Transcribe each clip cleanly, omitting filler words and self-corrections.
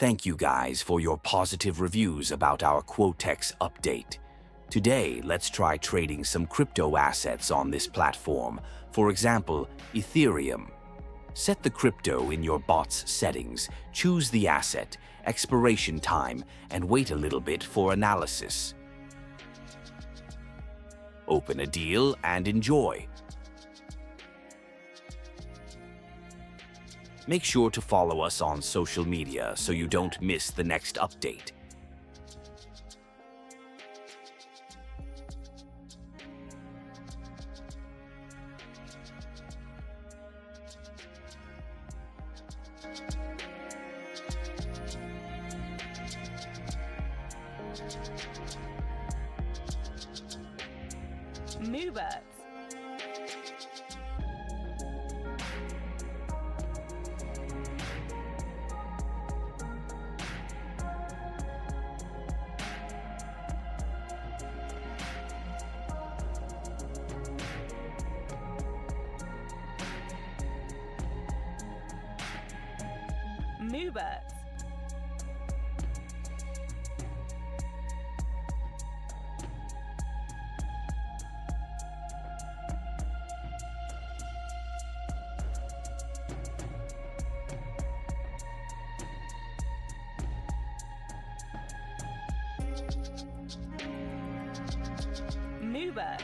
Thank you guys for your positive reviews about our Quotex update. Today, let's try trading some crypto assets on this platform. For example, Ethereum. Set the crypto in your bot's settings, choose the asset, expiration time, and wait a little bit for analysis. Open a deal and enjoy. Make sure to follow us on social media so you don't miss the next update. Moobert. Moobert. Moobert.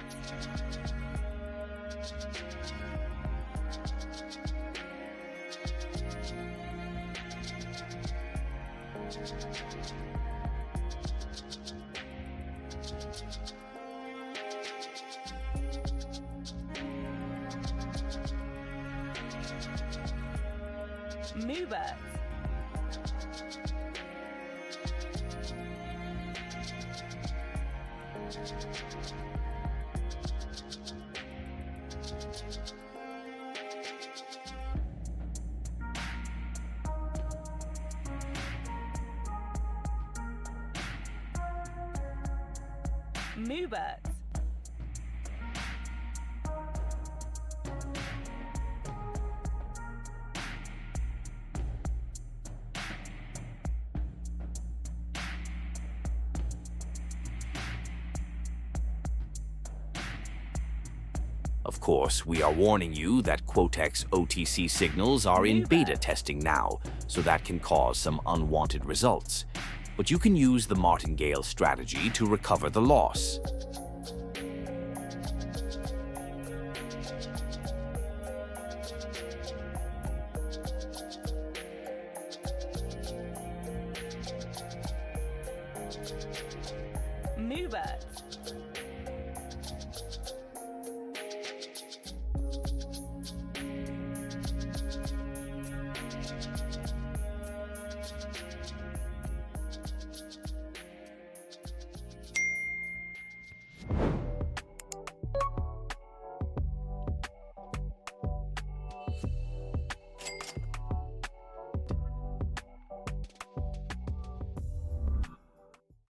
Moobert. Moobert. Of course, we are warning you that Quotex OTC signals are in beta testing now, so that can cause some unwanted results. But you can use the martingale strategy to recover the loss. Moobert.